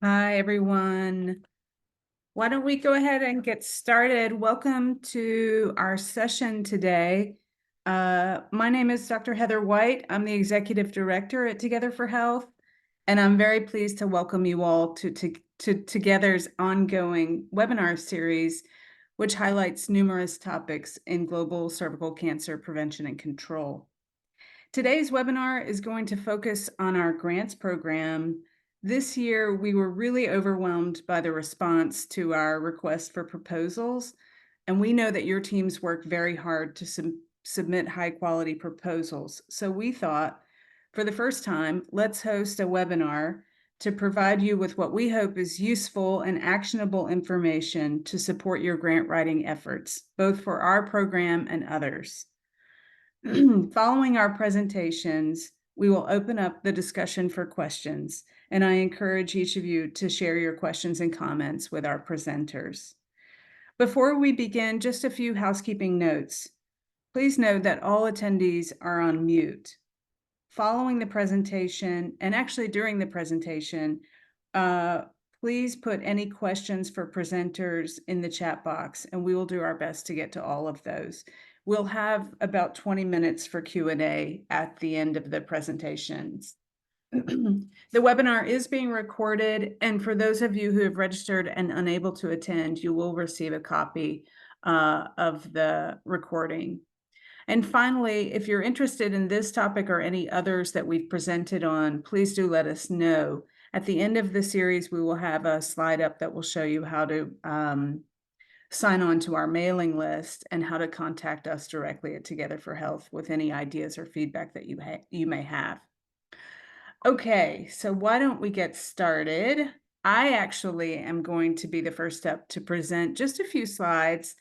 Hi, everyone. Why don't we go ahead and get started? Welcome to our session today. My name is Dr. Heather White. I'm the Executive Director at Together for Health, and I'm very pleased to welcome you all to Together's ongoing webinar series, which highlights numerous topics in global cervical cancer prevention and control. Today's webinar is going to focus on our grants program. This year, we were really overwhelmed by the response to our request for proposals, and we know that your teams work very hard to submit high-quality proposals. So we thought, for the first time, let's host a webinar to provide you with what we hope is useful and actionable information to support your grant writing efforts, both for our program and others. Following our presentations, we will open up the discussion for questions, and I encourage each of you to share your questions and comments with our presenters. Before we begin, just a few housekeeping notes. Please note that all attendees are on mute. Following the presentation, and actually during the presentation, please put any questions for presenters in the chat box, and we will do our best to get to all of those. We'll have about 20 minutes for Q&A at the end of the presentations. The webinar is being recorded, and for those of you who have registered and unable to attend, you will receive a copy of the recording. And finally, if you're interested in this topic or any others that we've presented on, please do let us know. At the end of the series, we will have a slide up that will show you how to sign on to our mailing list and how to contact us directly at Together for Health with any ideas or feedback that you may have. Okay, so why don't we get started? I actually am going to be the first up to present just a few slides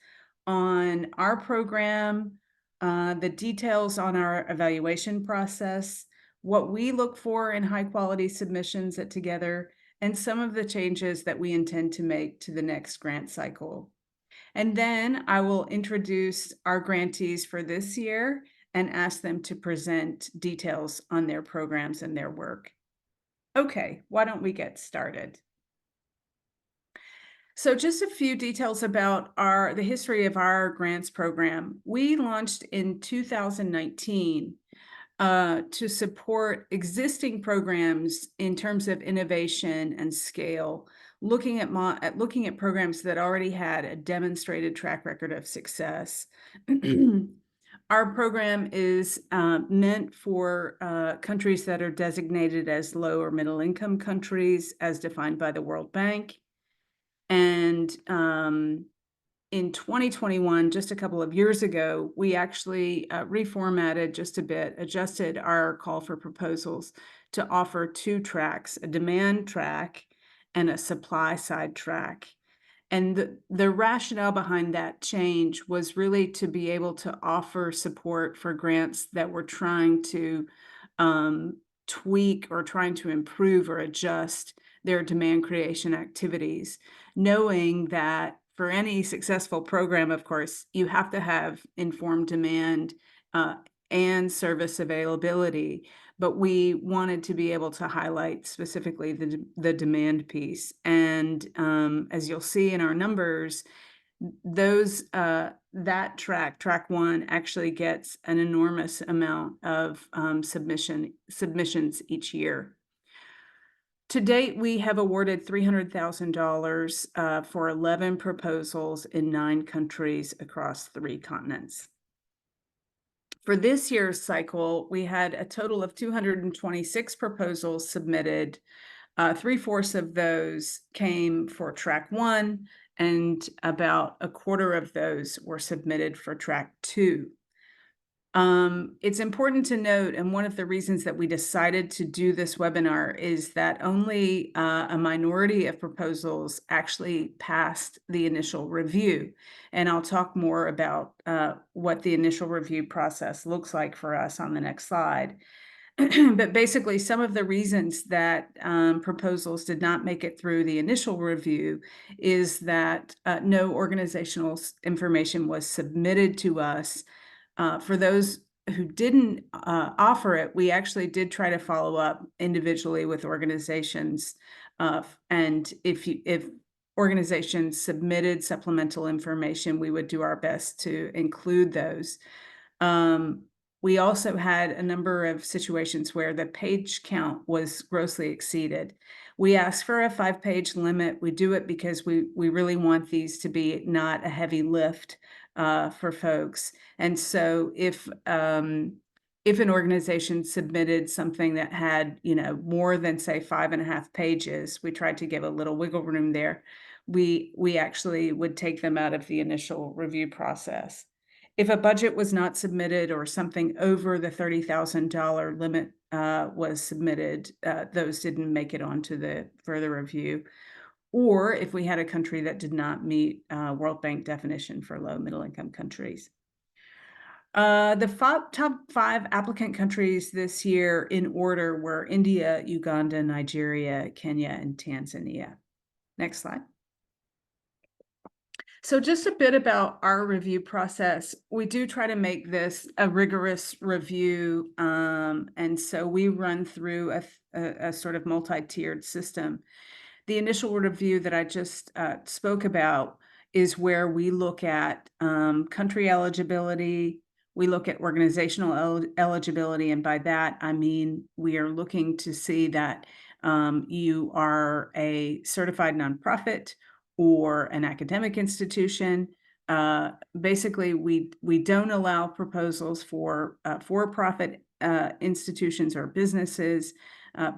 on our program, the details on our evaluation process, what we look for in high-quality submissions at Together, and some of the changes that we intend to make to the next grant cycle. And then I will introduce our grantees for this year and ask them to present details on their programs and their work. Okay, why don't we get started? So just a few details about the history of our grants program. We launched in 2019 to support existing programs in terms of innovation and scale, looking at programs that already had a demonstrated track record of success. Our program is meant for countries that are designated as low or middle income countries as defined by the World Bank. And in 2021, just a couple of years ago, we actually reformatted just a bit, adjusted our call for proposals to offer two tracks, a demand track and a supply side track. And the rationale behind that change was really to be able to offer support for grants that were trying to tweak or trying to improve or adjust their demand creation activities, knowing that for any successful program, of course, you have to have informed demand and service availability. But we wanted to be able to highlight specifically the demand piece. And as you'll see in our numbers, that track one, actually gets an enormous amount of submissions each year. To date, we have awarded $300,000 for 11 proposals in 9 countries across 3 continents. For this year's cycle, we had a total of 226 proposals submitted. 3/4 of those came for track 1, and about a quarter of those were submitted for track 2. It's important to note, and one of the reasons that we decided to do this webinar is that only a minority of proposals actually passed the initial review. And I'll talk more about what the initial review process looks like for us on the next slide. But basically, some of the reasons that proposals did not make it through the initial review is that no organizational information was submitted to us. For those who didn't offer it, we actually did try to follow up individually with organizations And if organizations submitted supplemental information, we would do our best to include those. We also had a number of situations where the page count was grossly exceeded. We asked for a 5-page limit. We do it because we really want these to be not a heavy lift for folks. And so if an organization submitted something that had, more than say 5.5 pages, we tried to give a little wiggle room there. We actually would take them out of the initial review process. If a budget was not submitted or something over the $30,000 limit was submitted, those didn't make it onto the further review. Or if we had a country that did not meet World Bank definition for low middle income countries. The top 5 applicant countries this year in order were India, Uganda, Nigeria, Kenya, and Tanzania. Next slide. So just a bit about our review process. We do try to make this a rigorous review, and so we run through a sort of multi-tiered system. The initial review that I just spoke about is where we look at country eligibility, we look at organizational eligibility, and by that I mean we are looking to see that you are a certified nonprofit or an academic institution. Basically, we don't allow proposals for for-profit institutions or businesses.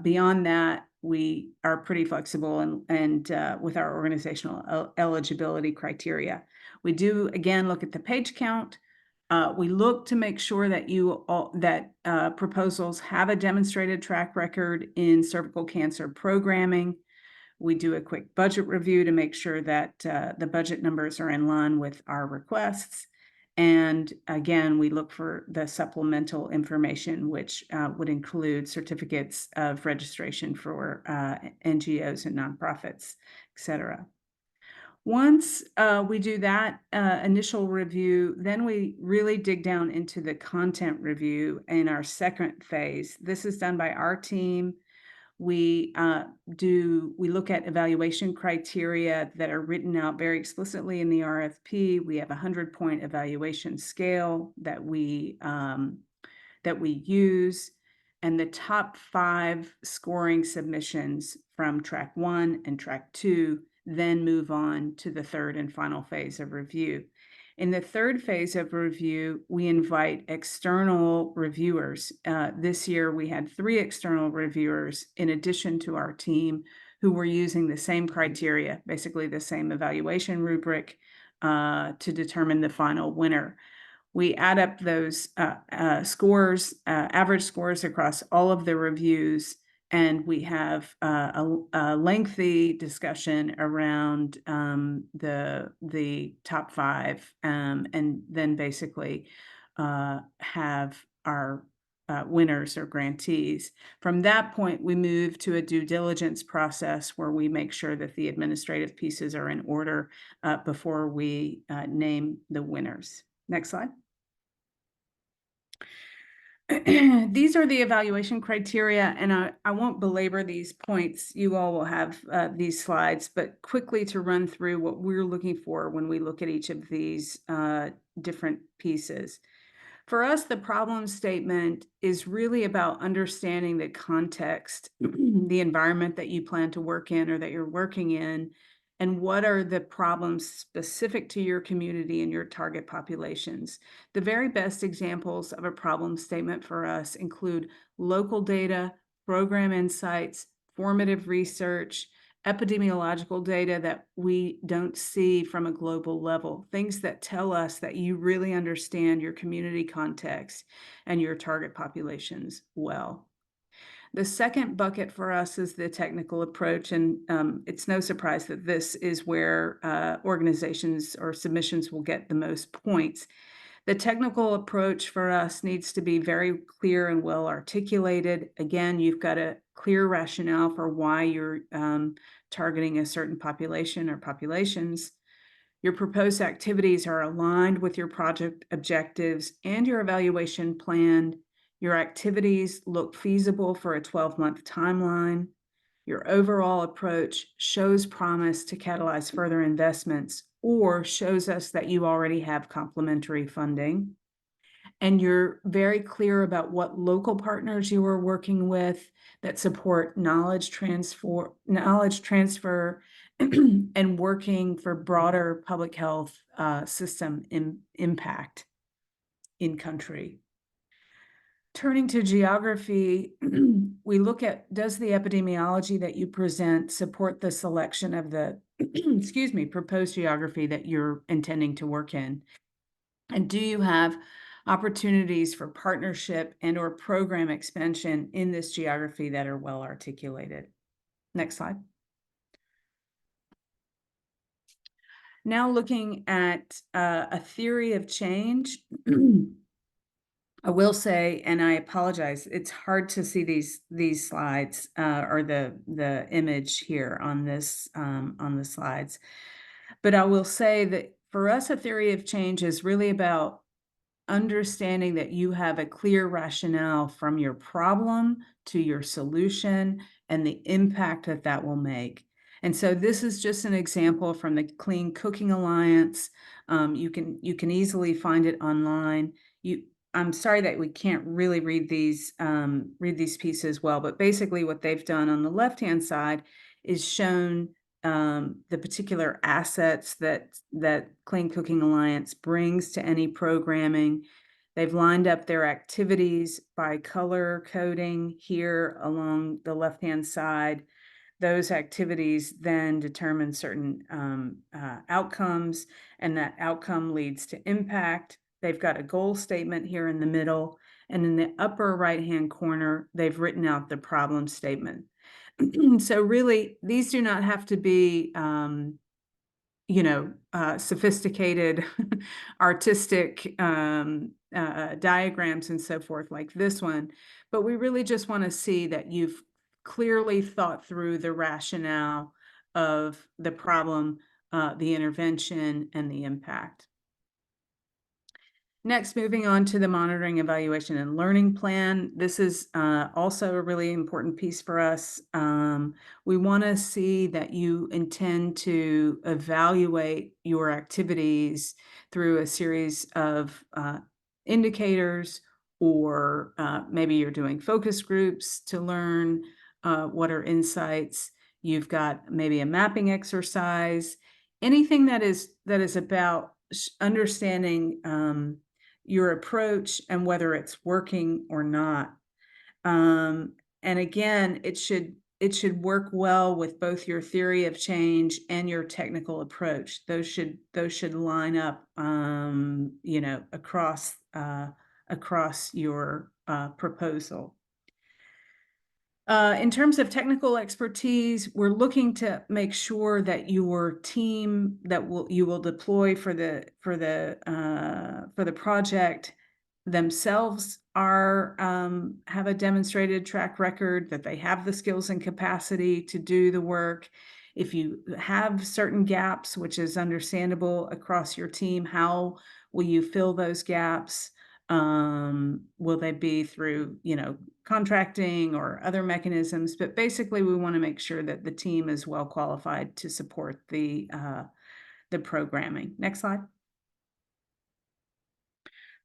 Beyond that, we are pretty flexible and with our organizational eligibility criteria. We do again look at the page count. We look to make sure that proposals have a demonstrated track record in cervical cancer programming. We do a quick budget review to make sure that the budget numbers are in line with our requests. And again, we look for the supplemental information, which would include certificates of registration for NGOs and nonprofits, et cetera. Once we do that initial review, then we really dig down into the content review in our second phase. This is done by our team. We look at evaluation criteria that are written out very explicitly in the RFP. We have a 100-point evaluation scale that we use, and the top 5 scoring submissions from track 1 and track 2 then move on to the third and final phase of review. In the third phase of review, we invite external reviewers. This year, we had 3 external reviewers in addition to our team who were using the same criteria, basically the same evaluation rubric, to determine the final winner. We add up those scores, average scores across all of the reviews, and we have a lengthy discussion around the top 5, and then basically have our winners or grantees. From that point, we move to a due diligence process where we make sure that the administrative pieces are in order before we name the winners. Next slide. These are the evaluation criteria, and I won't belabor these points. You all will have these slides, but quickly to run through what we're looking for when we look at each of these different pieces. For us, the problem statement is really about understanding the context, the environment that you plan to work in or that you're working in, and what are the problems specific to your community and your target populations. The very best examples of a problem statement for us include local data, program insights, formative research, epidemiological data that we don't see from a global level, things that tell us that you really understand your community context and your target populations well. The second bucket for us is the technical approach, and it's no surprise that this is where organizations or submissions will get the most points. The technical approach for us needs to be very clear and well articulated. Again, you've got a clear rationale for why you're targeting a certain population or populations. Your proposed activities are aligned with your project objectives and your evaluation plan. Your activities look feasible for a 12-month timeline. your overall approach shows promise to catalyze further investments or shows us that you already have complementary funding. And you're very clear about what local partners you are working with that support knowledge transfer, and working for broader public health system impact in country. Turning to geography, we look at, does the epidemiology that you present support the selection of the, proposed geography that you're intending to work in? And do you have opportunities for partnership and/or program expansion in this geography that are well articulated? Next slide. Now looking at a theory of change. I will say, and I apologize, it's hard to see these slides or the image here on the slides. But I will say that for us, a theory of change is really about understanding that you have a clear rationale from your problem to your solution and the impact that that will make. And so this is just an example from the Clean Cooking Alliance. You can easily find it online. I'm sorry that we can't really read these pieces well, but basically what they've done on the left-hand side is shown the particular assets that Clean Cooking Alliance brings to any programming. They've lined up their activities by color coding here along the left-hand side. Those activities then determine certain outcomes, and that outcome leads to impact. They've got a goal statement here in the middle, and in the upper right-hand corner, they've written out the problem statement. So really, these do not have to be, sophisticated, artistic diagrams and so forth like this one, but we really just want to see that you've clearly thought through the rationale of the problem, the intervention, and the impact. Next, moving on to the monitoring, evaluation, and learning plan. This is also a really important piece for us. We want to see that you intend to evaluate your activities through a series of indicators, or maybe you're doing focus groups to learn what are insights. You've got maybe a mapping exercise, anything that is about understanding your approach and whether it's working or not. And again, it should work well with both your theory of change and your technical approach. Those should line up, across your proposal. In terms of technical expertise, we're looking to make sure that your team that you will deploy for the project themselves have a demonstrated track record, that they have the skills and capacity to do the work. If you have certain gaps, which is understandable across your team, how will you fill those gaps? Will they be through, contracting or other mechanisms? But basically, we want to make sure that the team is well qualified to support the programming. Next slide.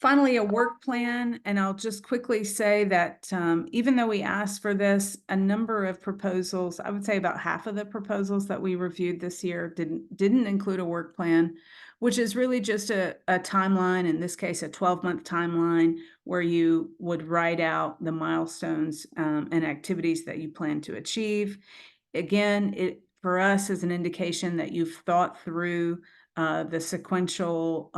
Finally, a work plan, and I'll just quickly say that even though we asked for this, a number of proposals, I would say about half of the proposals that we reviewed this year didn't include a work plan, which is really just a timeline, in this case, a 12-month timeline, where you would write out the milestones and activities that you plan to achieve. Again, it for us is an indication that you've thought through the sequential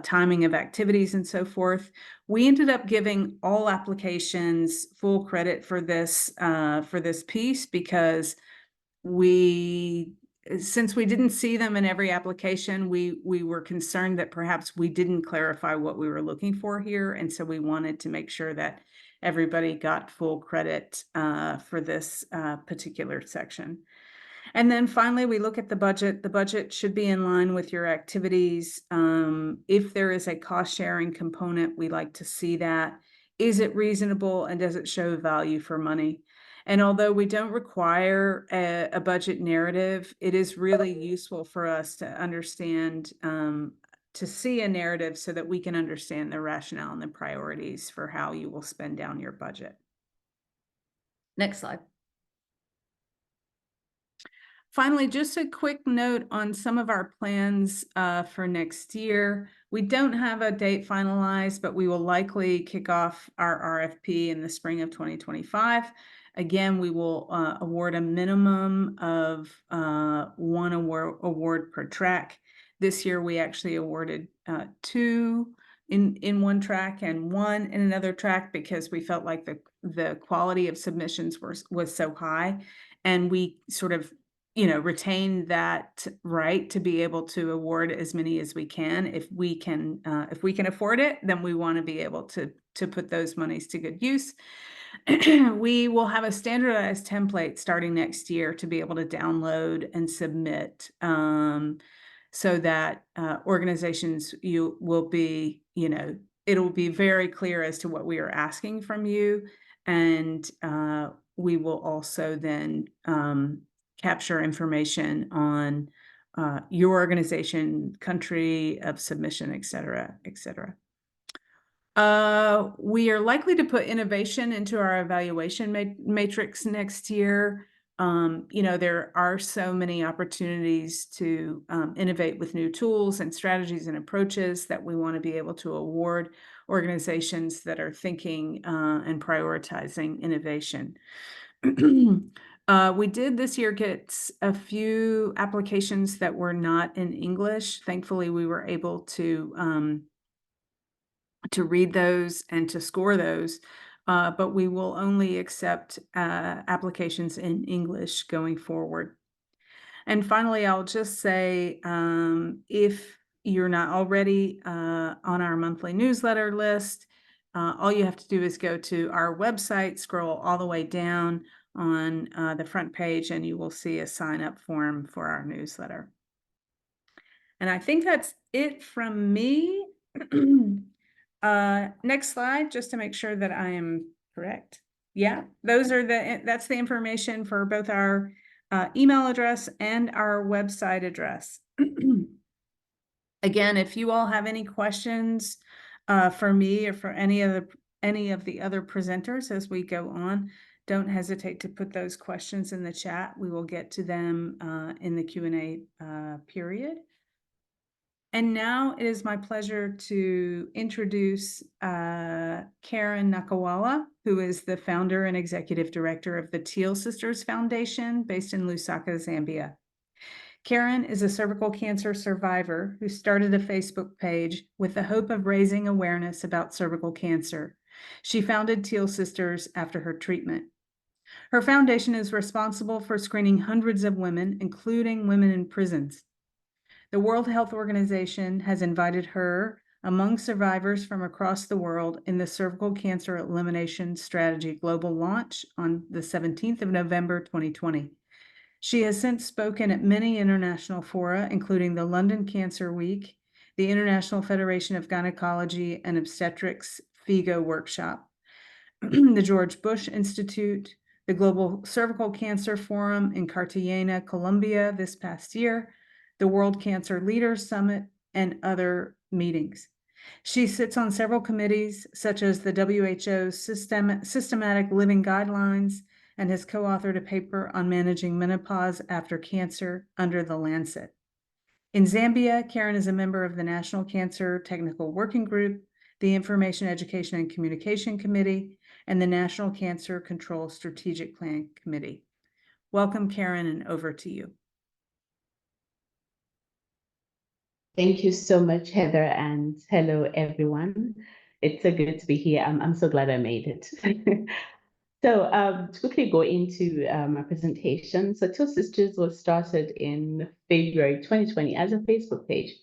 timing of activities and so forth. We ended up giving all applications full credit for this piece, because since we didn't see them in every application, we were concerned that perhaps we didn't clarify what we were looking for here, and so we wanted to make sure that everybody got full credit for this particular section. And then finally, we look at the budget. The budget should be in line with your activities. If there is a cost sharing component, we like to see that. Is it reasonable, and does it show value for money? And although we don't require a budget narrative, it is really useful for us to understand, to see a narrative so that we can understand the rationale and the priorities for how you will spend down your budget. Next slide. Finally, just a quick note on some of our plans for next year. We don't have a date finalized, but we will likely kick off our RFP in the spring of 2025. Again, we will award a minimum of one award per track. This year, we actually awarded 2 in one track and 1 in another track because we felt like the quality of submissions was so high, and we sort of retain that right to be able to award as many as we can. If we can afford it, then we want to be able to put those monies to good use. We will have a standardized template starting next year to be able to download and submit, so that organizations will be, it'll be very clear as to what we are asking from you, and we will also then capture information on your organization, country of submission, et cetera, et cetera. We are likely to put innovation into our evaluation matrix next year. There are so many opportunities to innovate with new tools and strategies and approaches that we want to be able to award organizations that are thinking and prioritizing innovation. We did this year get a few applications that were not in English. Thankfully, we were able to read those and to score those, but we will only accept applications in English going forward. And finally, I'll just say, if you're not already on our monthly newsletter list, all you have to do is go to our website, scroll all the way down on the front page, and you will see a sign-up form for our newsletter. And I think that's it from me. Next slide, just to make sure that I am correct. Yeah, that's the information for both our email address and our website address. Again, if you all have any questions for me or for any of the other presenters as we go on, don't hesitate to put those questions in the chat. We will get to them in the Q&A period. And now it is my pleasure to introduce Karen Nakawala, who is the founder and executive director of the Teal Sisters Foundation based in Lusaka, Zambia. Karen is a cervical cancer survivor who started a Facebook page with the hope of raising awareness about cervical cancer. She founded Teal Sisters after her treatment. Her foundation is responsible for screening hundreds of women, including women in prisons. The World Health Organization has invited her among survivors from across the world in the Cervical Cancer Elimination Strategy Global Launch on the 17th of November, 2020. She has since spoken at many international fora, including the London Cancer Week, the International Federation of Gynecology and Obstetrics FIGO Workshop, the George Bush Institute, the Global Cervical Cancer Forum in Cartagena, Colombia this past year, the World Cancer Leaders Summit, and other meetings. She sits on several committees, such as the WHO's Systematic Living Guidelines, and has co-authored a paper on managing menopause after cancer under the Lancet. In Zambia, Karen is a member of the National Cancer Technical Working Group, the Information, Education, and Communication Committee, and the National Cancer Control Strategic Plan Committee. Welcome, Karen, and over to you. Thank you so much, Heather, and hello, everyone. It's so good to be here. I'm so glad I made it. So to quickly go into my presentation. So Teal Sisters was started in February 2020 as a Facebook page.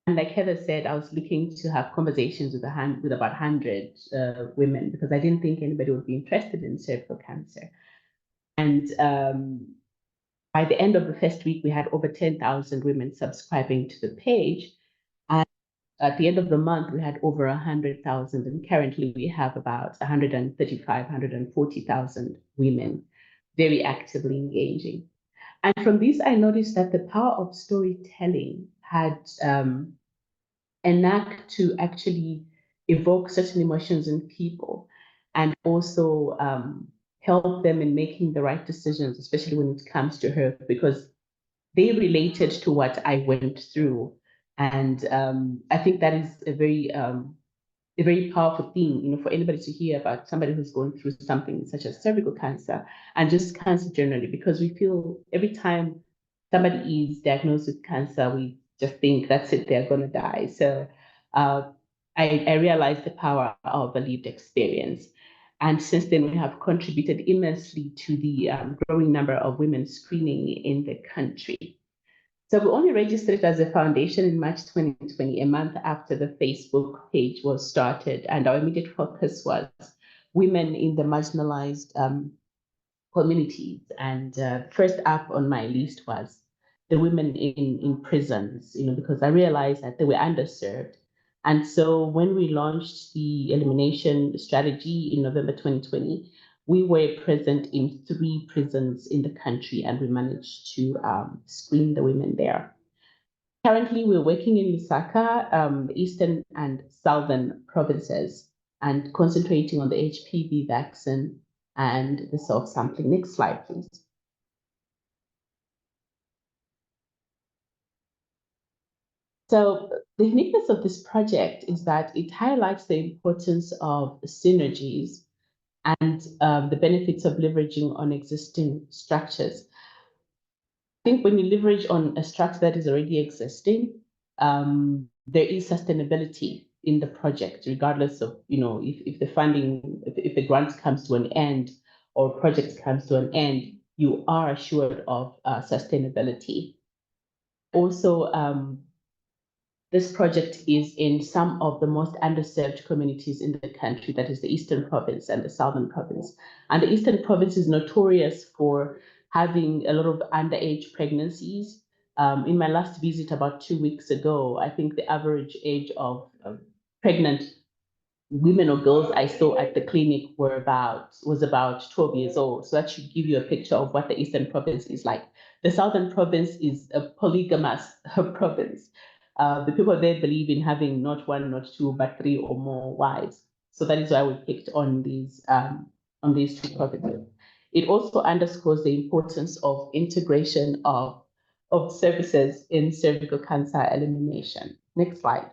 And like Heather said, I was looking to have conversations with about 100 women because I didn't think anybody would be interested in cervical cancer. And by the end of the first week, we had over 10,000 women subscribing to the page. And at the end of the month, we had over 100,000, and currently we have about 135, 140,000 women very actively engaging. And from this, I noticed that the power of storytelling had a knack to actually evoke certain emotions in people and also help them in making the right decisions, especially when it comes to her, because they related to what I went through. And I think that is a very powerful thing, for anybody to hear about somebody who's going through something such as cervical cancer and just cancer generally, because we feel every time somebody is diagnosed with cancer, we just think that's it, they're going to die. So uh, I realized the power of a lived experience. And since then, we have contributed immensely to the growing number of women screening in the country. So we only registered as a foundation in March 2020, a month after the Facebook page was started. And our immediate focus was women in the marginalized communities. And first up on my list was the women in prisons, because I realized that they were underserved. And so when we launched the elimination strategy in November 2020, we were present in 3 prisons in the country, and we managed to screen the women there. Currently, we're working in Lusaka, the eastern and southern provinces, and concentrating on the HPV vaccine and the self-sampling. Next slide, please. So the uniqueness of this project is that it highlights the importance of synergies and the benefits of leveraging on existing structures. I think when you leverage on a structure that is already existing, there is sustainability in the project, regardless of, if the funding, if the grant comes to an end or project comes to an end, you are assured of sustainability. Also, this project is in some of the most underserved communities in the country, that is the Eastern Province and the Southern Province. And the Eastern Province is notorious for having a lot of underage pregnancies. In my last visit about 2 weeks ago, I think the average age of pregnant women or girls I saw at the clinic was about 12 years old. So that should give you a picture of what the Eastern Province is like. The Southern Province is a polygamous province. The people there believe in having not 1, not 2, but 3 or more wives. So that is why we picked on these 2 provinces. It also underscores the importance of integration of services in cervical cancer elimination. Next slide.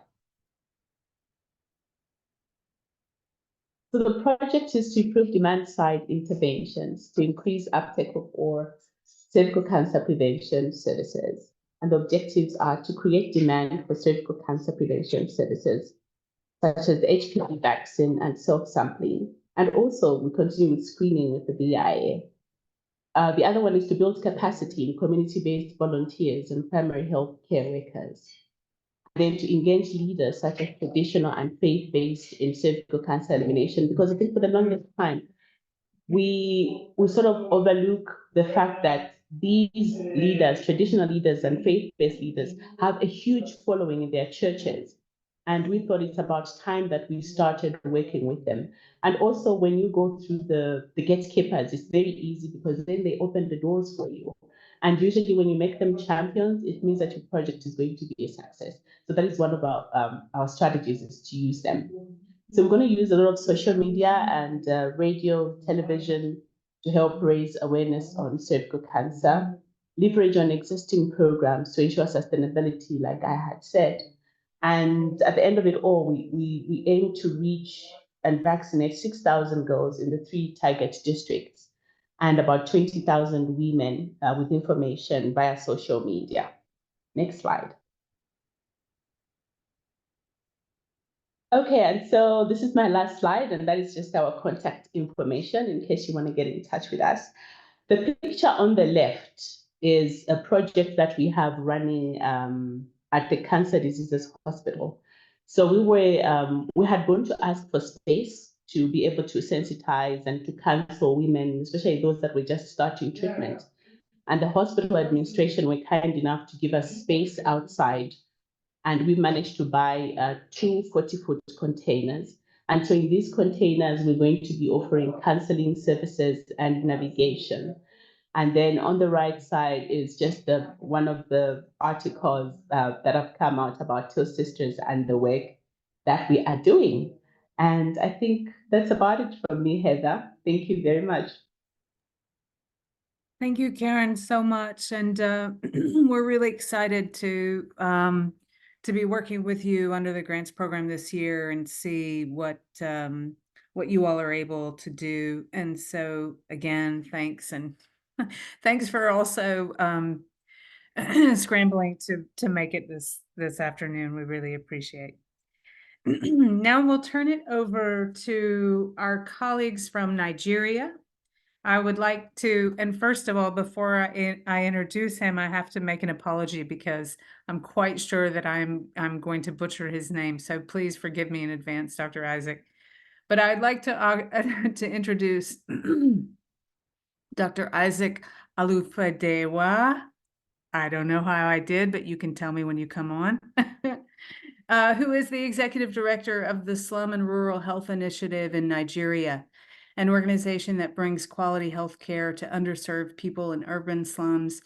So the project is to improve demand-side interventions to increase uptake of or cervical cancer prevention services. And the objectives are to create demand for cervical cancer prevention services, such as the HPV vaccine and self-sampling. And also, we continue with screening with the VIA. The other one is to build capacity in community-based volunteers and primary health care workers. Then to engage leaders such as traditional and faith-based in cervical cancer elimination, because I think for the longest time, we sort of overlook the fact that these leaders, traditional leaders and faith-based leaders, have a huge following in their churches. And we thought it's about time that we started working with them. And also, when you go through the gatekeepers, it's very easy because then they open the doors for you. And usually, when you make them champions, it means that your project is going to be a success. So that is one of our strategies, is to use them. So we're going to use a lot of social media and radio, television to help raise awareness on cervical cancer, leverage on existing programs to ensure sustainability, like I had said. And at the end of it all, we aim to reach and vaccinate 6,000 girls in the 3 target districts and about 20,000 women with information via social media. Next slide. Okay, and so this is my last slide, and that is just our contact information in case you want to get in touch with us. The picture on the left is a project that we have running at the Cancer Diseases Hospital. So we had gone to ask for space to be able to sensitize and to counsel women, especially those that were just starting treatment. And the hospital administration were kind enough to give us space outside And we managed to buy 2 40-foot containers. And so in these containers, we're going to be offering counseling services and navigation. And then on the right side is just one of the articles that have come out about Teal Sisters and the work that we are doing. And I think that's about it from me, Heather. Thank you very much. Thank you, Karen, so much. And we're really excited to be working with you under the grants program this year and see what you all are able to do. And so again, thanks. And thanks for also scrambling to make it this afternoon. We really appreciate. Now we'll turn it over to our colleagues from Nigeria. I would like to, and first of all, before I introduce him, I have to make an apology because I'm quite sure that I'm going to butcher his name. So please forgive me in advance, Dr. Isaac. But I'd like to to introduce Dr. Isaac Alufedewa. I don't know how I did, but you can tell me when you come on. Who is the executive director of the Slum and Rural Health Initiative in Nigeria, an organization that brings quality health care to underserved people in urban slums,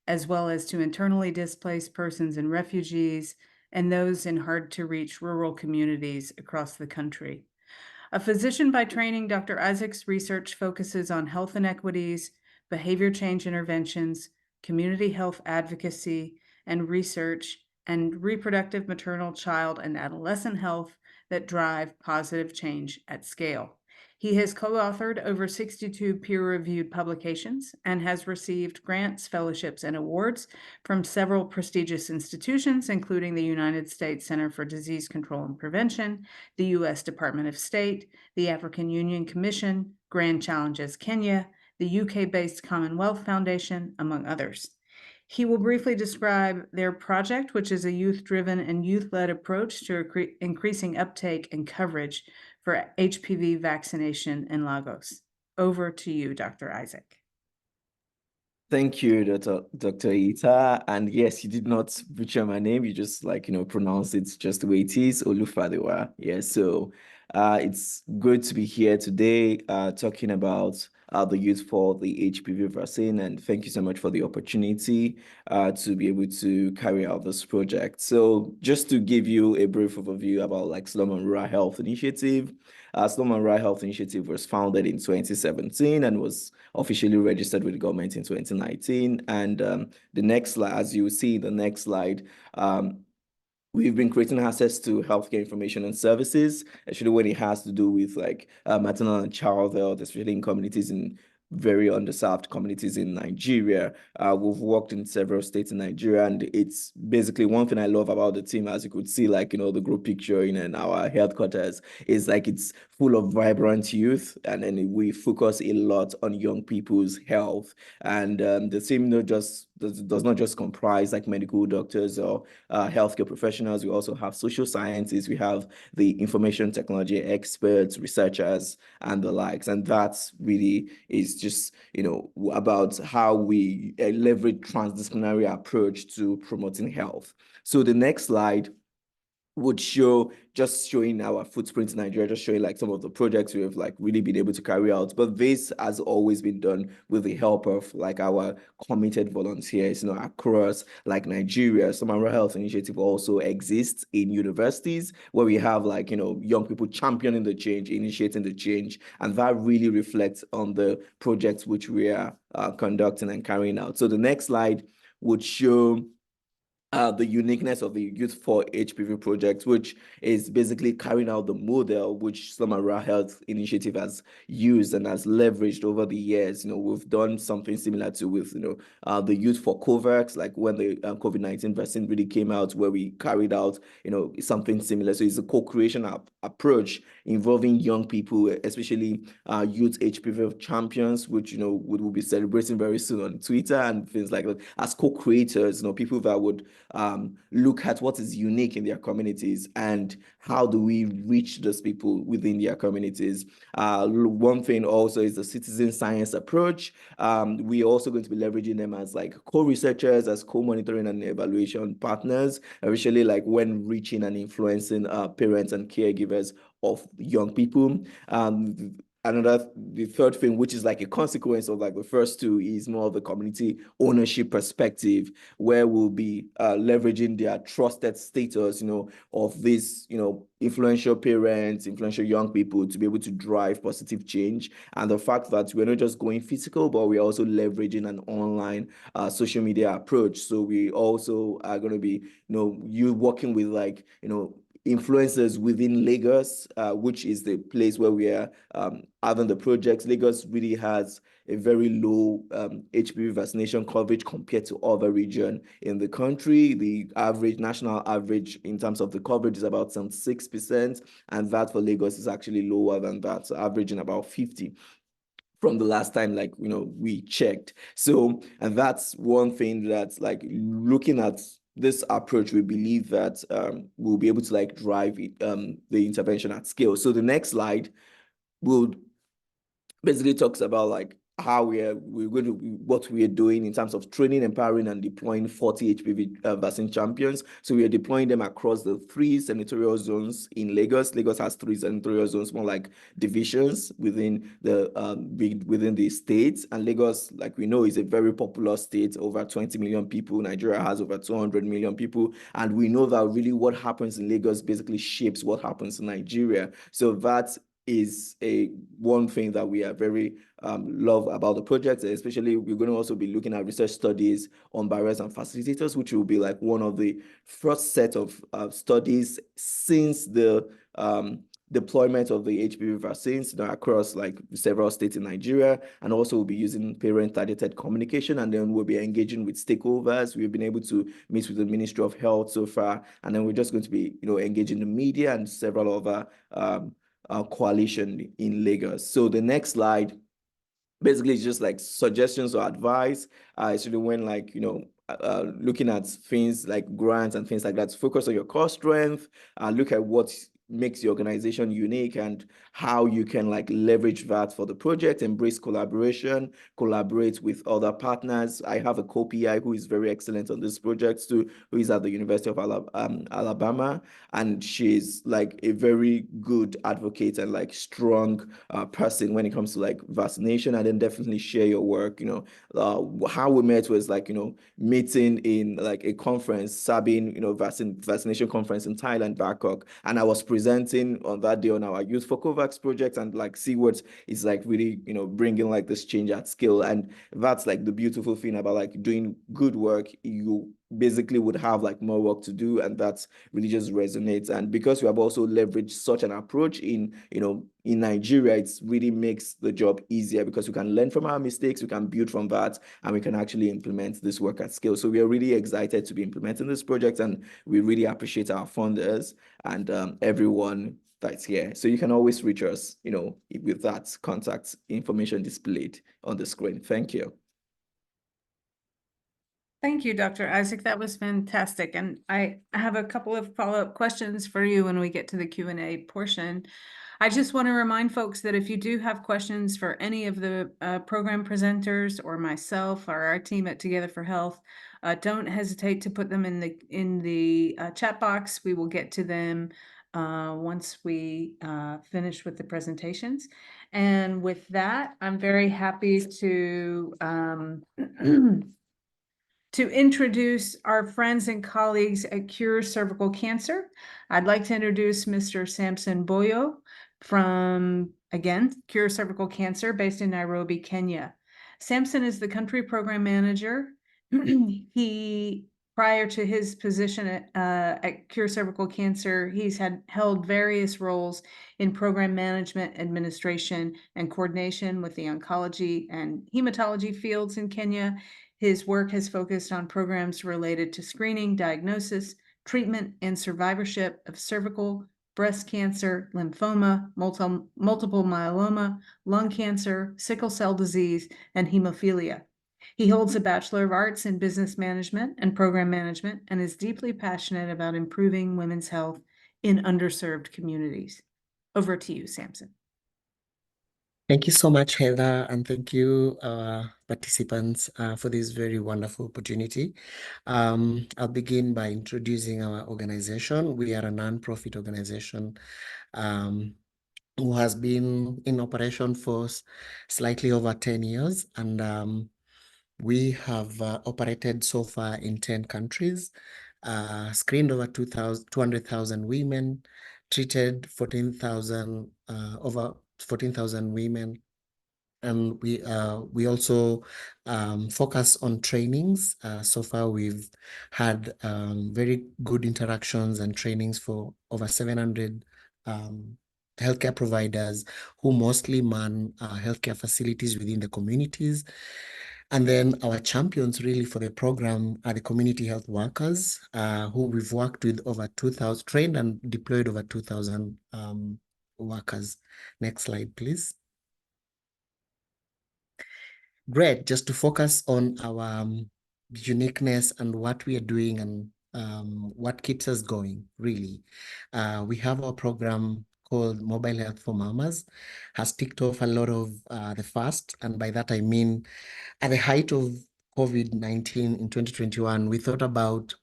as well as to internally displaced persons and refugees, and those in hard-to-reach rural communities across the country. A physician by training, Dr. Isaac's research focuses on health inequities, behavior change interventions, community health advocacy, and research, and reproductive, maternal, child, and adolescent health that drive positive change at scale. He has co-authored over 62 peer-reviewed publications and has received grants, fellowships, and awards from several prestigious institutions, including the United States Center for Disease Control and Prevention, the U.S. Department of State, the African Union Commission, Grand Challenges Kenya, the UK-based Commonwealth Foundation, among others. He will briefly describe their project, which is a youth-driven and youth-led approach to increasing uptake and coverage for HPV vaccination in Lagos. Over to you, Dr. Isaac. Thank you, Dr. Ita. And yes, you did not butcher my name. You just pronounce it just the way it is, Olufadewa. Yeah, so it's good to be here today talking about the youth for the HPV vaccine. And thank you so much for the opportunity to be able to carry out this project. So just to give you a brief overview about Slum and Rural Health Initiative. Slum and Rural Health Initiative was founded in 2017 and was officially registered with the government in 2019. And the next slide, as you see, the next slide, we've been creating access to healthcare information and services, actually when it has to do with maternal and child health, especially in communities in very underserved communities in Nigeria. We've worked in several states in Nigeria, and it's basically one thing I love about the team, as you could see, the group picture in our headquarters is it's full of vibrant youth, and then we focus a lot on young people's health. And the team does not just comprise medical doctors or healthcare professionals. We also have social scientists, we have the information technology experts, researchers, and the likes. And that's really is just, about how we leverage transdisciplinary approach to promoting health. So the next slide would show, just showing our footprint in Nigeria, just showing some of the projects we have really been able to carry out. But this has always been done with the help of our committed volunteers, across Nigeria. Slum and Rural Health Initiative also exists in universities where we have young people championing the change, initiating the change, and that really reflects on the projects which we are conducting and carrying out. So the next slide would show the uniqueness of the Youth for HPV project, which is basically carrying out the model which Slum and Rural Health Initiative has used and has leveraged over the years. We've done something similar to with the Youth for COVAX, when the COVID-19 vaccine really came out, where we carried out something similar. So it's a co-creation approach involving young people, especially youth HPV champions, which we will be celebrating very soon on Twitter and things like that, as co-creators, people that would look at what is unique in their communities and how do we reach those people within their communities. One thing also is the citizen science approach. We also going to be leveraging them as like co-researchers, as co-monitoring and evaluation partners, especially like when reaching and influencing parents and caregivers of young people. The third thing, which is like a consequence of like the first two, is more of the community ownership perspective, where we'll be leveraging their trusted status, of these, influential parents, influential young people to be able to drive positive change. And the fact that we're not just going physical, but we're also leveraging an online social media approach. So we also are going to be, you working with like, influencers within Lagos, which is the place where we are having the projects. Lagos really has a very low HPV vaccination coverage compared to other regions in the country. The national average in terms of the coverage is about 6%, and that for Lagos is actually lower than that, so averaging about 50 from the last time we checked. So, and that's one thing that's like looking at this approach, we believe that we'll be able to like drive the intervention at scale. So the next slide will basically talks about like how we're going to, what we are doing in terms of training, empowering, and deploying 40 HPV vaccine champions. So we are deploying them across the 3 senatorial zones in Lagos. Lagos has 3 senatorial zones, more like divisions within the states. And Lagos, like we know, is a very popular state, over 20 million people. Nigeria has over 200 million people. And we know that really what happens in Lagos basically shapes what happens in Nigeria. So that is one thing that we are very love about the project. Especially we're going to also be looking at research studies on barriers and facilitators, which will be like one of the first set of studies since the deployment of the HPV vaccines across like several states in Nigeria. And also we'll be using parent-targeted communication, and then we'll be engaging with stakeholders. We've been able to meet with the Ministry of Health so far, and then we're just going to be engaging the media and several other coalition in Lagos. So the next slide basically is just like suggestions or advice, especially when like looking at things like grants and things like that. Focus on your core strength, look at what makes your organization unique and how you can like leverage that for the project. Embrace collaboration, collaborate with other partners. I have a co-PI who is very excellent on this project too, who is at the University of Alabama, and she's like a very good advocate and like strong person when it comes to like vaccination. And then definitely share your work. How we met was like meeting in like a conference, Sabin vaccination conference in Thailand, Bangkok, and I was presenting on that day on our Youth for COVAX project, and like see what is like really bringing like this change at scale. And that's like the beautiful thing about like doing good work. You basically would have like more work to do, and that's really just resonates. And because we have also leveraged such an approach in Nigeria, it really makes the job easier because we can learn from our mistakes, we can build from that, and we can actually implement this work at scale. So we are really excited to be implementing this project, and we really appreciate our funders and everyone that's here. So you can always reach us, with that contact information displayed on the screen. Thank you. Thank you, Dr. Isaac. That was fantastic. And I have a couple of follow-up questions for you when we get to the Q&A portion. I just want to remind folks that if you do have questions for any of the program presenters or myself or our team at Together for Health, don't hesitate to put them in the chat box. We will get to them once we finish with the presentations. And with that, I'm very happy to to introduce our friends and colleagues at Cure Cervical Cancer. I'd like to introduce Mr. Samson Boyo from, again, Cure Cervical Cancer, based in Nairobi, Kenya. Samson is the country program manager. He, prior to his position at Cure Cervical Cancer, he's held various roles in program management, administration, and coordination with the oncology and hematology fields in Kenya. His work has focused on programs related to screening, diagnosis, treatment, and survivorship of cervical, breast cancer, lymphoma, multiple myeloma, lung cancer, sickle cell disease, and hemophilia. He holds a Bachelor of Arts in Business Management and Program Management and is deeply passionate about improving women's health in underserved communities. Over to you, Samson. Thank you so much, Heather, and thank you, participants, for this very wonderful opportunity. I'll begin by introducing our organization. We are a nonprofit organization who has been in operation for slightly over 10 years, and we have operated so far in 10 countries, screened over 200,000 women, treated over 14,000 women. And we also focus on trainings. So far, we've had very good interactions and trainings for over 700 healthcare providers who mostly man healthcare facilities within the communities. And then our champions really for the program are the community health workers who we've worked with over 2,000, trained and deployed over 2,000 workers. Next slide, please. Great, just to focus on our uniqueness and what we are doing and what keeps us going, really. We have our program called Mobile Health for Mamas, has ticked off a lot of the first, and by that I mean at the height of COVID-19 in 2021, we thought about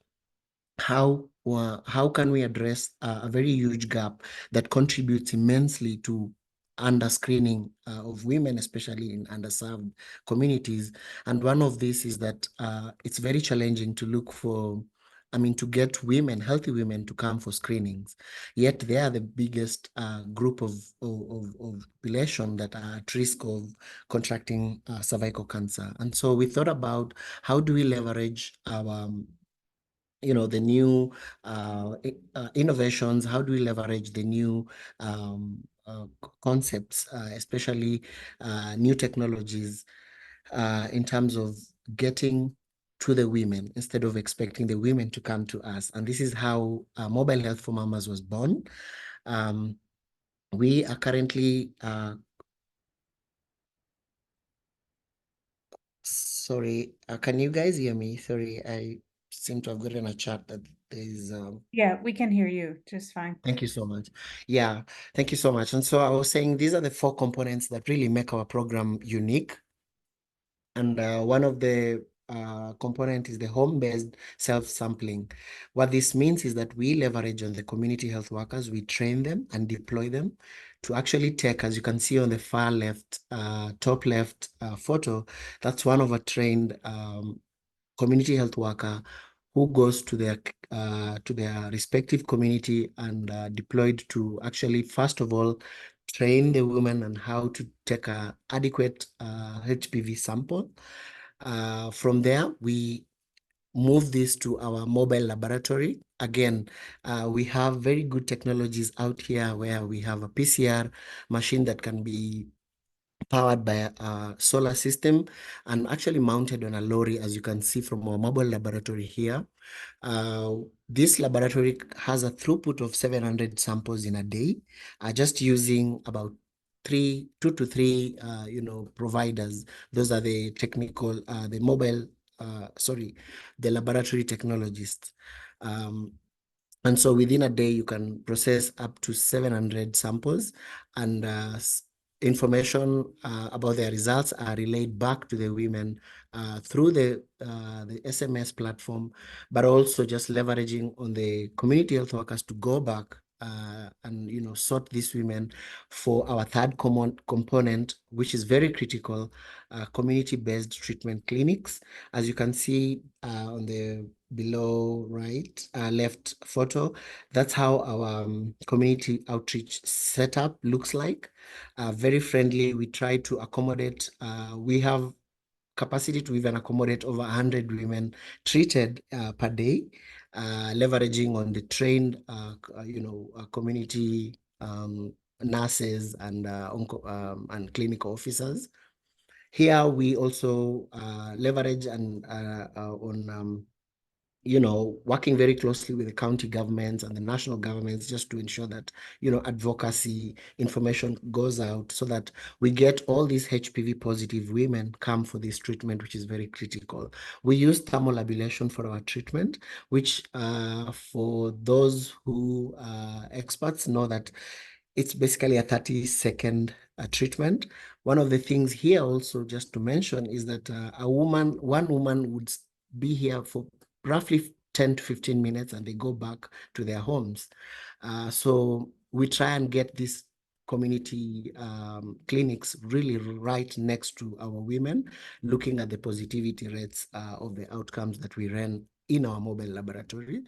how can we address a very huge gap that contributes immensely to under-screening of women, especially in underserved communities. And one of these is that it's very challenging to look for, to get women, healthy women, to come for screenings. Yet they are the biggest group of population that are at risk of contracting cervical cancer. And so we thought about how do we leverage our the new innovations, how do we leverage the new concepts, especially new technologies in terms of getting to the women instead of expecting the women to come to us. And this is how Mobile Health for Mamas was born. We are currently sorry, can you guys hear me? Sorry, I seem to have gotten a chat that there is Yeah, we can hear you just fine. Thank you so much. Yeah, thank you so much. And so I was saying these are the 4 components that really make our program unique. And one of the component is the home-based self-sampling. What this means is that we leverage on the community health workers, we train them and deploy them to actually take, as you can see on the far left, top left photo, that's one of a trained community health worker who goes to their respective community and deployed to actually, first of all, train the women on how to take an adequate HPV sample. From there, we move this to our mobile laboratory. Again, we have very good technologies out here where we have a PCR machine that can be powered by a solar system and actually mounted on a lorry, as you can see from our mobile laboratory here. This laboratory has a throughput of 700 samples in a day, just using about 2 to 3, providers. Those are the technical, the laboratory technologists. And so within a day, you can process up to 700 samples, and information about their results are relayed back to the women through the SMS platform, but also just leveraging on the community health workers to go back and sort these women for our third component, which is very critical, community-based treatment clinics. As you can see on the below right left photo, that's how our community outreach setup looks like. Very friendly. We try to accommodate, we have capacity to even accommodate over 100 women treated per day, leveraging on the trained community nurses and clinical officers. Here we also leverage on working very closely with the county governments and the national governments just to ensure that, advocacy information goes out so that we get all these HPV positive women come for this treatment, which is very critical. We use thermal ablation for our treatment, which for those who are experts know that it's basically a 30-second treatment. One of the things here also just to mention is that one woman would be here for roughly 10 to 15 minutes and they go back to their homes. So we try and get these community clinics really right next to our women, looking at the positivity rates of the outcomes that we ran in our mobile laboratory.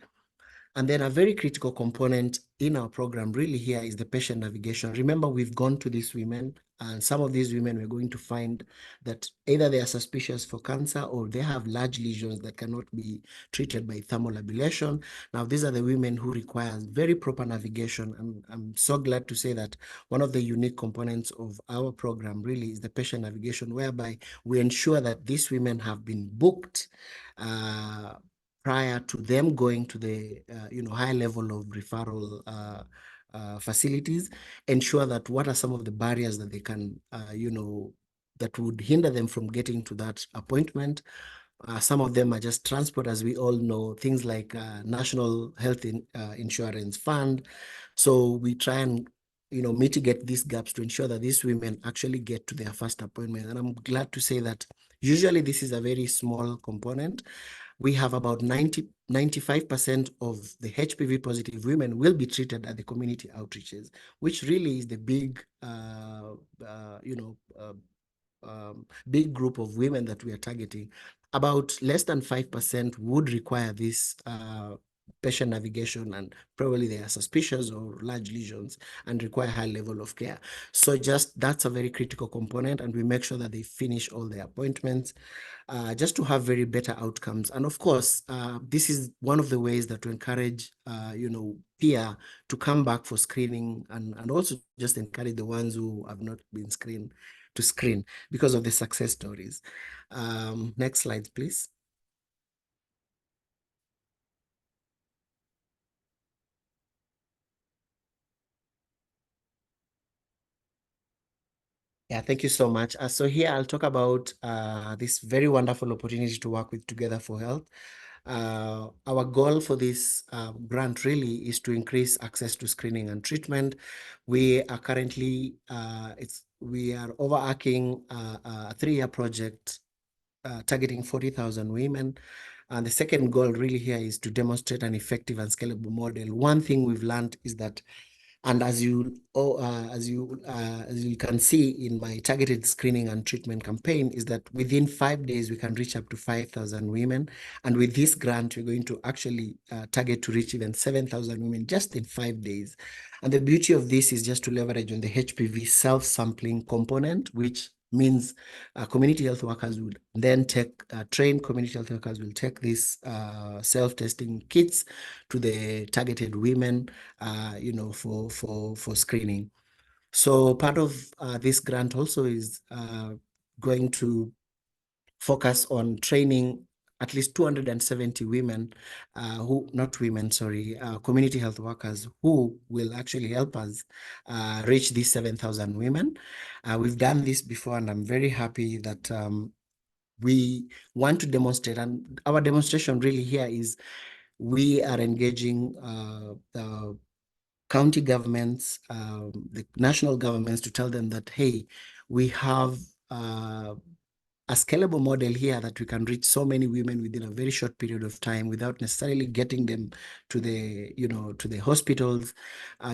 And then a very critical component in our program really here is the patient navigation. Remember, we've gone to these women, and some of these women we're going to find that either they are suspicious for cancer or they have large lesions that cannot be treated by thermal ablation. Now, these are the women who require very proper navigation. And I'm so glad to say that one of the unique components of our program really is the patient navigation, whereby we ensure that these women have been booked prior to them going to the high level of referral facilities, ensure that what are some of the barriers that they can, that would hinder them from getting to that appointment. Some of them are just transport, as we all know, things like National Health Insurance Fund. So we try and mitigate these gaps to ensure that these women actually get to their first appointment. And I'm glad to say that usually this is a very small component. We have about 95% of the HPV positive women will be treated at the community outreaches, which really is the big, big group of women that we are targeting. About less than 5% would require this patient navigation, and probably they are suspicious or large lesions and require high level of care. So just that's a very critical component, and we make sure that they finish all their appointments just to have very better outcomes. And of course, this is one of the ways that to encourage, peer to come back for screening, and also just encourage the ones who have not been screened to screen because of the success stories. Next slide, please. Yeah, thank you so much. So here I'll talk about this very wonderful opportunity to work with Together for Health. Our goal for this grant really is to increase access to screening and treatment. We are currently, we are overarching a 3-year project targeting 40,000 women. And the second goal really here is to demonstrate an effective and scalable model. One thing we've learned is that, and as you can see in my targeted screening and treatment campaign, is that within 5 days we can reach up to 5,000 women, and with this grant we're going to actually target to reach even 7,000 women just in 5 days. And the beauty of this is just to leverage on the HPV self-sampling component, which means community health workers would then take, trained community health workers will take these self-testing kits to the targeted women, for screening. So part of this grant also is going to focus on training at least 270 women, community health workers who will actually help us reach these 7,000 women. We've done this before, and I'm very happy that we want to demonstrate, and our demonstration really here is we are engaging the county governments, the national governments, to tell them that, hey, we have a scalable model here that we can reach so many women within a very short period of time without necessarily getting them to the, to the hospitals,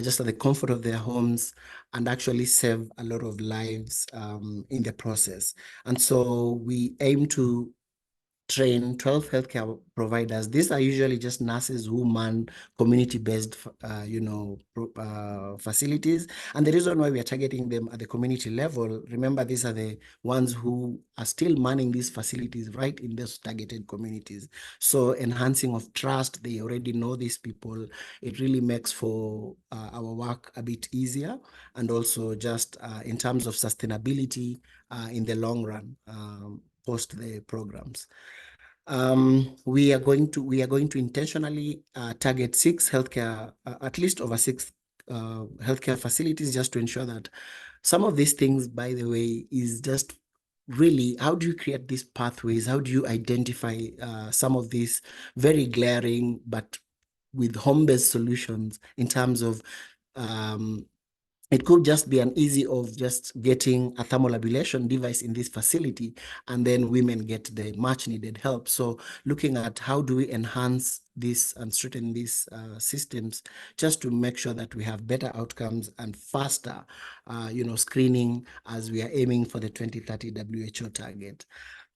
just at the comfort of their homes, and actually save a lot of lives in the process. And so we aim to train 12 healthcare providers. These are usually just nurses who man community-based, facilities. And the reason why we are targeting them at the community level, remember, these are the ones who are still manning these facilities right in those targeted communities. So enhancing of trust, they already know these people. It really makes for our work a bit easier, and also just in terms of sustainability in the long run, post the programs. We are going to intentionally target 6 healthcare, at least over 6 healthcare facilities, just to ensure that some of these things, by the way, is just really how do you create these pathways? How do you identify some of these very glaring but with home-based solutions in terms of it could just be an easy of just getting a thermal ablation device in this facility, and then women get the much needed help. So looking at how do we enhance this and strengthen these systems just to make sure that we have better outcomes and faster, screening as we are aiming for the 2030 WHO target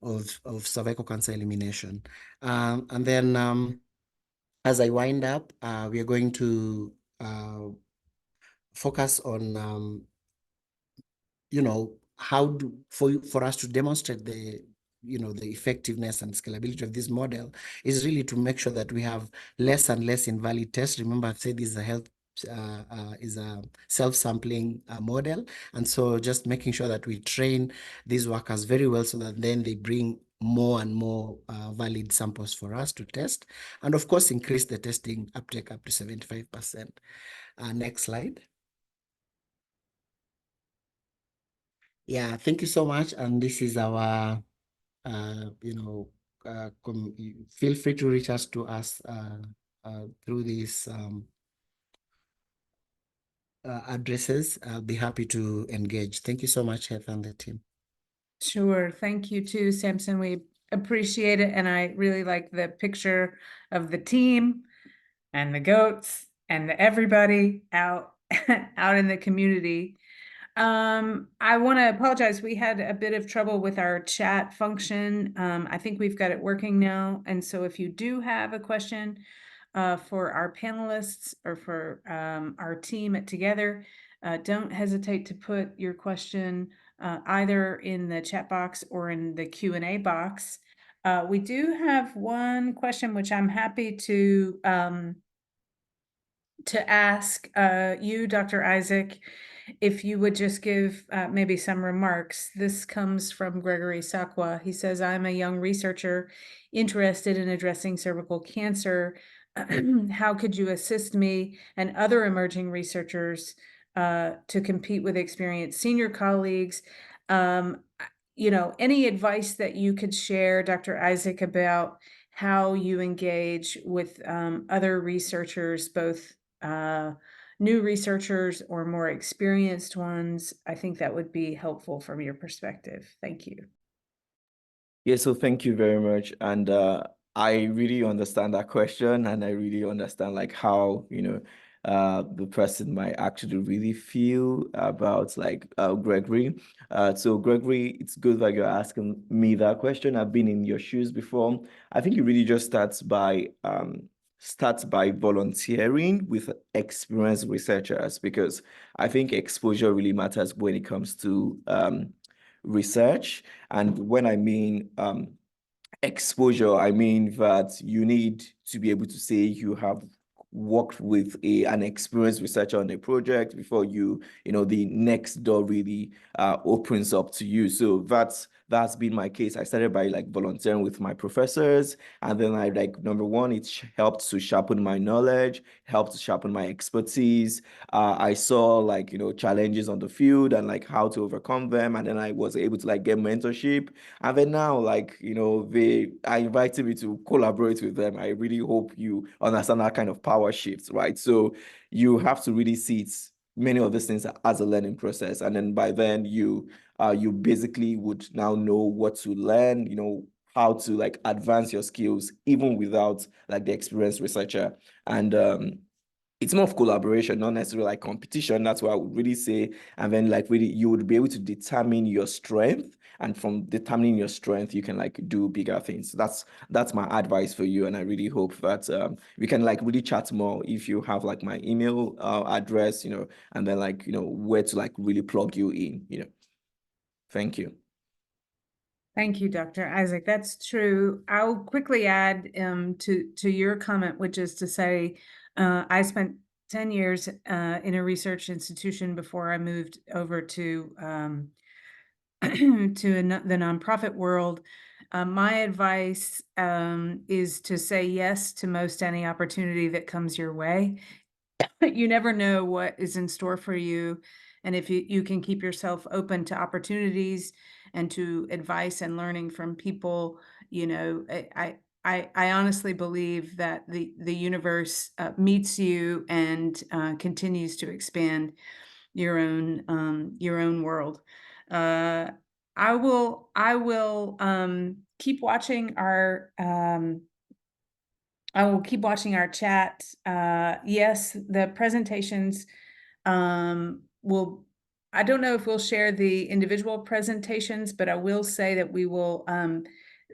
of cervical cancer elimination. And then as I wind up, we are going to focus on how for us to demonstrate the effectiveness and scalability of this model is really to make sure that we have less and less invalid tests. Remember, I've said this is a self-sampling model, and so just making sure that we train these workers very well so that then they bring more and more valid samples for us to test, and of course increase the testing uptake up to 75%. Next slide. Yeah, thank you so much. And this is our, feel free to reach us through these addresses. I'll be happy to engage. Thank you so much, Heather and the team. Sure. Thank you too, Samson. We appreciate it. And I really like the picture of the team and the goats and everybody out in the community. I want to apologize. We had a bit of trouble with our chat function. I think we've got it working now. And so if you do have a question for our panelists or for our team at TogetHER, don't hesitate to put your question either in the chat box or in the Q&A box. We do have one question, which I'm happy to ask you, Dr. Isaac, if you would just give maybe some remarks. This comes from Gregory Sakwa. He says, I'm a young researcher interested in addressing cervical cancer. How could you assist me and other emerging researchers to compete with experienced senior colleagues? Any advice that you could share, Dr. Isaac, about how you engage with other researchers, both new researchers or more experienced ones? I think that would be helpful from your perspective. Thank you. Yeah, so thank you very much. And I really understand that question, and I really understand like how, the person might actually really feel about like Gregory. So Gregory, it's good that you're asking me that question. I've been in your shoes before. I think it really just starts by volunteering with experienced researchers, because I think exposure really matters when it comes to research. And when I mean exposure, I mean that you need to be able to say you have worked with an experienced researcher on a project before the next door really opens up to you. So that's been my case. I started by like volunteering with my professors, and then I number one, it helped to sharpen my knowledge, helped to sharpen my expertise. I saw challenges on the field and like how to overcome them, and then I was able to like get mentorship. And then now they are inviting me to collaborate with them. I really hope you understand that kind of power shift, right? So you have to really see many of these things as a learning process, and then by then you basically would now know what to learn, how to like advance your skills even without like the experienced researcher. And it's more of collaboration, not necessarily like competition. That's what I would really say. And then like really you would be able to determine your strength, and from determining your strength you can like do bigger things. That's my advice for you, and I really hope that we can like really chat more if you have like my email address, and then like where to like really plug you in. Thank you. Thank you, Dr. Isaac. That's true. I'll quickly add to your comment, which is to say, I spent 10 years in a research institution before I moved over to the nonprofit world. My advice is to say yes to most any opportunity that comes your way. You never know what is in store for you. And if you can keep yourself open to opportunities and to advice and learning from people, you know, I honestly believe that the universe meets you and continues to expand your own world. I will keep watching our I will keep watching our chat. Yes, the presentations will, I don't know if we'll share the individual presentations, but I will say that we will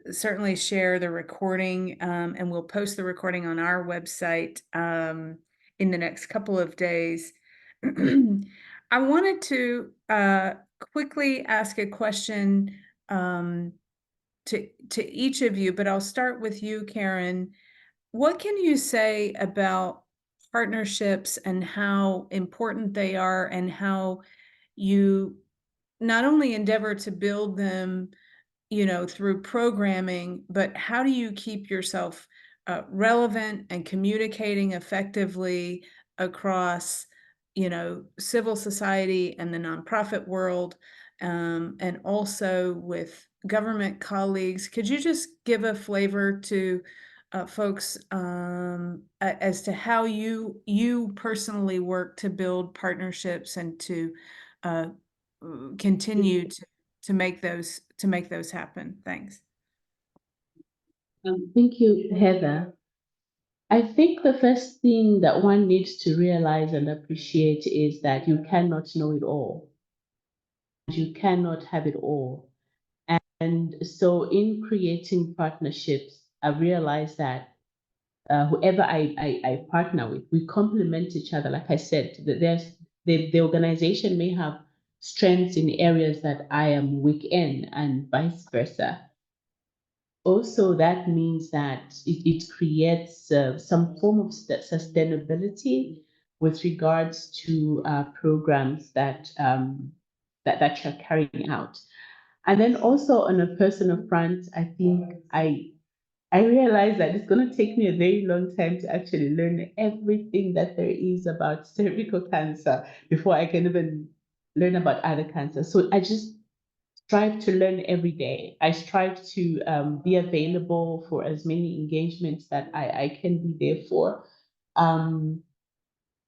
certainly share the recording and we'll post the recording on our website in the next couple of days. I wanted to quickly ask a question to each of you, but I'll start with you, Karen. What can you say about partnerships and how important they are, and how you not only endeavor to build them, you know, through programming, but how do you keep yourself relevant and communicating effectively across, you know, civil society and the nonprofit world, and also with government colleagues? Could you just give a flavor to folks as to how you personally work to build partnerships and to uh, continue to make those happen? Thanks. Thank you, Heather. I think the first thing that one needs to realize and appreciate is that you cannot know it all. You cannot have it all. And so in creating partnerships, I realized that whoever I partner with, we complement each other. Like I said, the organization may have strengths in areas that I am weak in, and vice versa. Also, that means that it creates some form of sustainability with regards to programs that you're carrying out. And then also on a personal front, I think I realized that it's going to take me a very long time to actually learn everything that there is about cervical cancer before I can even learn about other cancers. So I just strive to learn every day. I strive to be available for as many engagements that I can be there for.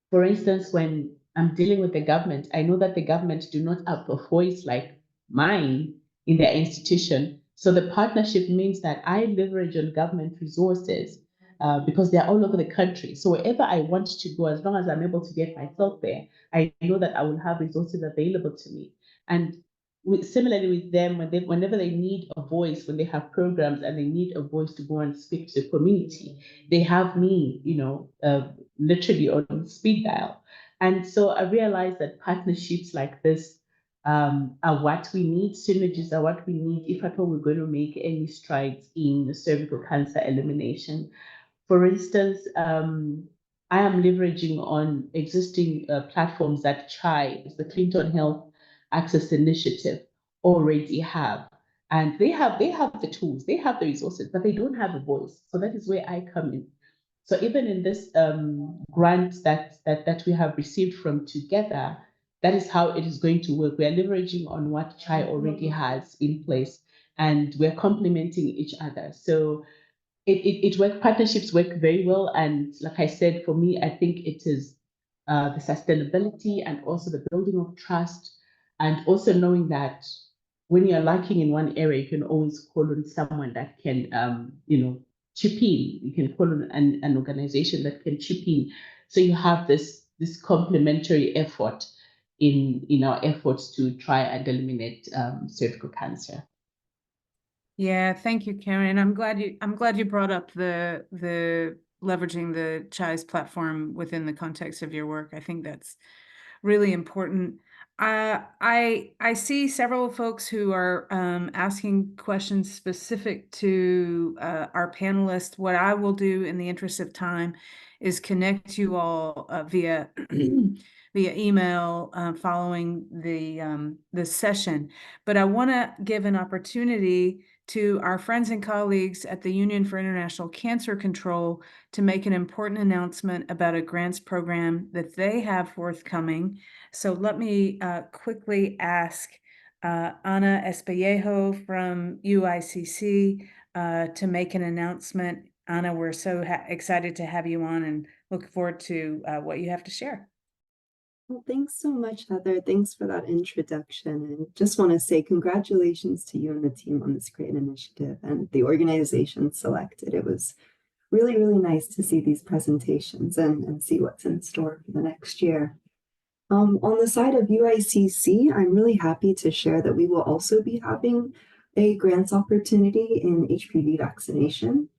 For instance, when I'm dealing with the government, I know that the government do not have a voice like mine in their institution. So the partnership means that I leverage on government resources because they're all over the country. So wherever I want to go, as long as I'm able to get myself there, I know that I will have resources available to me. And similarly with them, whenever they need a voice, when they have programs and they need a voice to go and speak to the community, they have me, literally on speed dial. And so I realized that partnerships like this are what we need. Synergies are what we need if at all we're going to make any strides in cervical cancer elimination. For instance, I am leveraging on existing platforms that CHI, the Clinton Health Access Initiative, already have. And they have the tools, they have the resources, but they don't have a voice. So that is where I come in. So even in this grant that we have received from TogetHER, that is how it is going to work. We are leveraging on what CHI already has in place, and we're complementing each other. So partnerships work very well. And like I said, for me, I think it is the sustainability and also the building of trust, and also knowing that when you're lacking in one area, you can always call on someone that can, chip in. You can call on an organization that can chip in. So you have this complementary effort in our efforts to try and eliminate cervical cancer. Yeah, thank you, Karen. I'm glad you brought up the leveraging the CHI's platform within the context of your work. I think that's really important. I see several folks who are asking questions specific to our panelists. What I will do in the interest of time is connect you all via via email following the session. But I want to give an opportunity to our friends and colleagues at the Union for International Cancer Control to make an important announcement about a grants program that they have forthcoming. So let me quickly ask Ana Espellejo from UICC to make an announcement. Ana, we're so excited to have you on and look forward to what you have to share. Well, thanks so much, Heather. Thanks for that introduction. And just want to say congratulations to you and the team on this great initiative and the organization selected. It was really, really nice to see these presentations and see what's in store for the next year. On the side of UICC, I'm really happy to share that we will also be having a grants opportunity in HPV vaccination.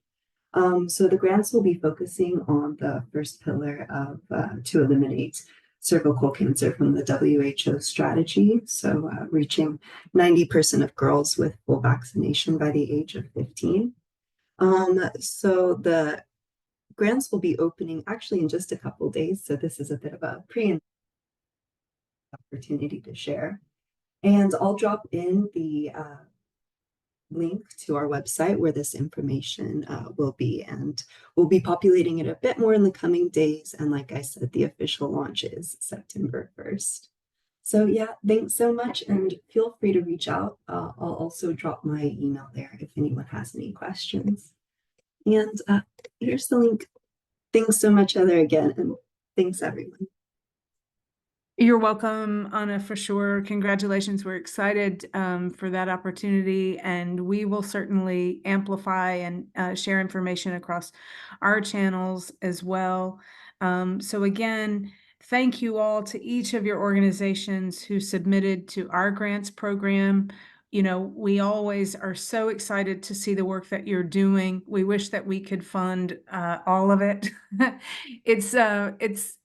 So the grants will be focusing on the first pillar of to eliminate cervical cancer from the WHO strategy. So reaching 90% of girls with full vaccination by the age of 15. So the grants will be opening actually in just a couple days. So this is a bit of a opportunity to share. And I'll drop in the link to our website where this information will be, and we'll be populating it a bit more in the coming days. And like I said, the official launch is September 1st. So yeah, thanks so much, and feel free to reach out. I'll also drop my email there if anyone has any questions. And here's the link. Thanks so much, Heather, again, and thanks everyone. You're welcome, Anna, for sure. Congratulations. We're excited for that opportunity, and we will certainly amplify and share information across our channels as well. So again, thank you all to each of your organizations who submitted to our grants program. You know, we always are so excited to see the work that you're doing. We wish that we could fund all of it. It's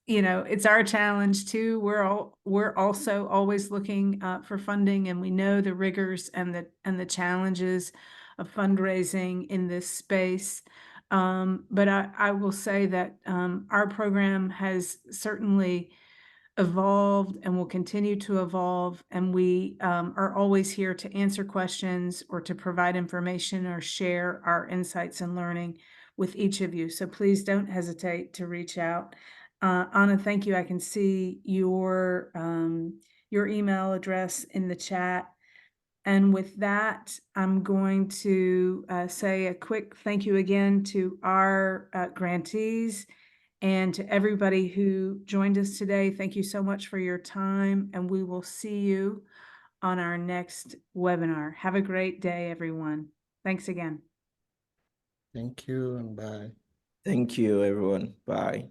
you know, it's our challenge too. We're also always looking for funding, and we know the rigors and the challenges of fundraising in this space. But I will say that our program has certainly evolved and will continue to evolve, and we are always here to answer questions or to provide information or share our insights and learning with each of you. So please don't hesitate to reach out. Anna, thank you. I can see your email address in the chat. And with that, I'm going to say a quick thank you again to our grantees and to everybody who joined us today. Thank you so much for your time, and we will see you on our next webinar. Have a great day, everyone. Thanks again. Thank you and bye. Thank you, everyone. Bye.